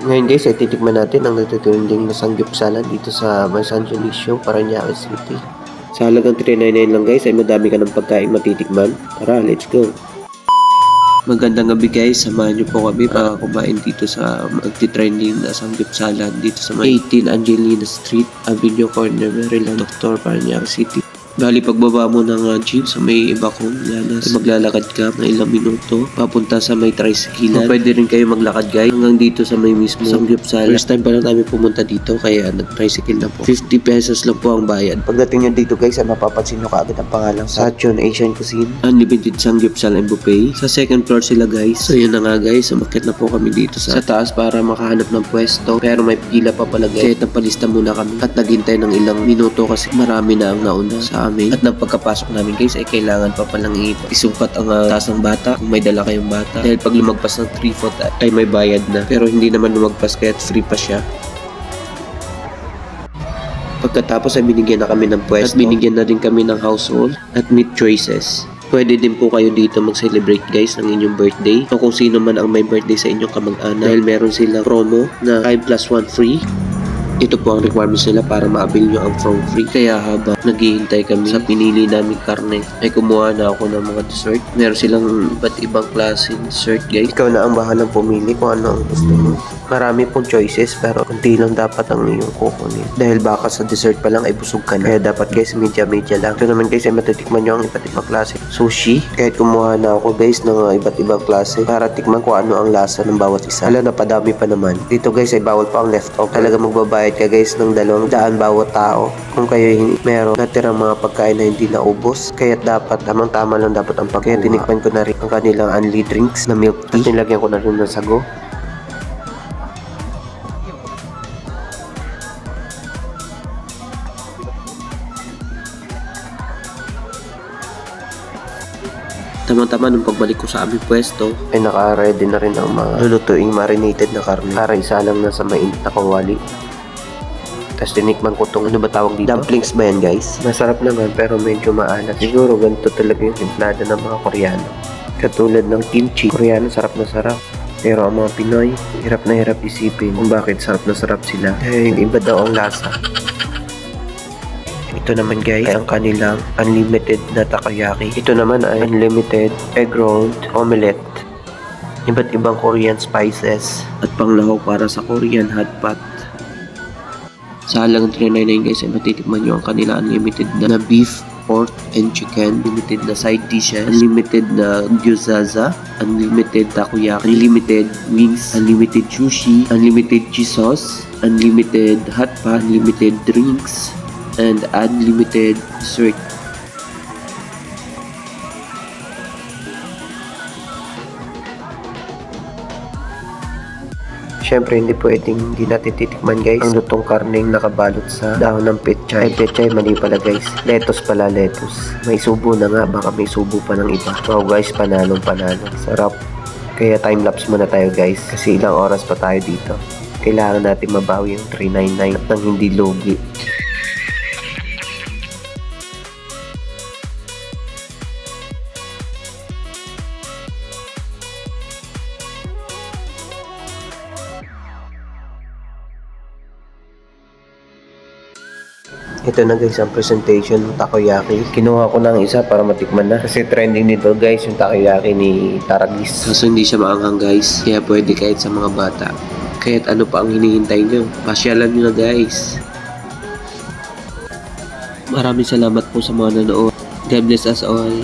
Ngayon guys, ay titikman natin ang natutunding na sanggupsalan dito sa San Dionisio, Parañaque City. Sa halagang 399 lang guys, ay madami ka ng pagkain matitikman. Tara, let's go! Magandang gabi guys, samahan niyo po kami para kumain dito sa magti-trending na sanggupsalan dito sa 18 Angelina Street, Avenue Corner, Maryland, Doctor, Parañaque City. Bali, pagbaba mo ng jeep sa may Ibacon, Llanas, maglalakad ka ng ilang minuto papunta sa may tricycle. Pwede rin kayo maglakad guys hanggang dito sa may mismo sanggupsalan. First time pa lang namin pumunta dito kaya nag-tricycle na po. 50 pesos lang po ang bayad. Pagdating nyo dito guys, ay mapapansin nyo kaagad ang pangalan Sachon Asian Cuisine, Unlimited Sanggupsal and Buffet. Sa second floor sila guys. So yun na nga guys, umakyat na po kami dito sa taas para makahanap ng pwesto. Pero may pila pa pala guys. Kaya napalista muna kami at naghintay ng ilang minuto kasi marami na ang nauna sa amin. At nang pagkapasok namin guys ay kailangan pa palang isukat ang taas ng bata kung may dala kayong bata. Dahil pag lumagpas ng 3 foot ay may bayad na. Pero hindi naman lumagpas kaya free pa siya. Pagkatapos ay binigyan na kami ng pwesto. At binigyan na rin kami ng household at meat choices. Pwede din po kayo dito mag-celebrate guys ng inyong birthday o kung sino man ang may birthday sa inyong kamag-anak. Dahil meron silang promo na 5+1 free. Ito po ang requirements nila para ma-avail nyo ang from free. Kaya habang naghihintay kami sa pinili namin karne, ay kumuha na ako ng mga dessert. Meron silang iba't ibang klaseng dessert guys. Ikaw na ang bahalang pumili kung ano ang gusto mo. Marami pong choices pero kunti lang dapat ang iyong kukunin. Dahil baka sa dessert pa lang ay busog ka na. Kaya dapat guys medya-medya lang. Ito naman guys ay matitikman nyo ang iba't ibang klase sushi. Kahit kumuha na ako guys ng iba't ibang klase para tikman kung ano ang lasa ng bawat isa. Hala, napadami pa naman. Dito guys ay bawal pa ang leftover. Talaga magbabayad ka guys ng 200 bawat tao kung kayo meron natirang mga pagkain na hindi naubos. Kaya dapat tamang-tama lang dapat ang pagkain. Tinikman ko na rin ang kanilang unli drinks na milk tea. At nilagyan ko na rin ng sago. Tama-tama nung pagbalik ko sa aming pwesto ay naka-ready na rin ang mga lulutuing marinated na karne para isa lang na sa mainit na kawali. Tapos tinikman ko itong ano ba tawag dito? Dumplings ba yan guys? Masarap naman pero medyo maalat. Siguro ganito talaga yung timplada ng mga Koreano. Katulad ng kimchi, Koreano sarap na sarap. Pero ang mga Pinoy, hirap na hirap isipin kung bakit sarap na sarap sila. Dahil iba daw ang lasa. Ito naman guys ay ang kanilang unlimited na takoyaki. Ito naman ay unlimited egg rolled omelette. Iba't ibang Korean spices at panglahok para sa Korean hot pot. Sa halagang 399 guys ay matitikman nyo ang kanila unlimited na beef, pork, and chicken, unlimited na side dishes, unlimited na gyoza, unlimited takoyaki, unlimited wings, unlimited sushi, unlimited cheese sauce, unlimited hot pot, unlimited drinks, and unlimited dessert. Siyempre hindi pwedeng hindi natin titikman guys ang lutong karneng nakabalot sa dahon ng pechay. Ay pechay mali pala guys, lettuce pala, lettuce. May subo na nga, baka may subo pa ng iba. Wow guys, panalong panalo, sarap. Kaya time-lapse muna tayo guys kasi ilang oras pa tayo dito. Kailangan natin mabawi yung 399 at nang hindi logi. Ito na guys ang presentation ng takoyaki. Kinuha ko ng isa para matikman na. Kasi trending nito guys yung takoyaki ni Taragis. So hindi siya maanghang guys. Kaya pwede kahit sa mga bata. Kahit ano pa ang hinihintay nyo. Pasyalan nyo na guys. Maraming salamat po sa mga nanood. God bless us all.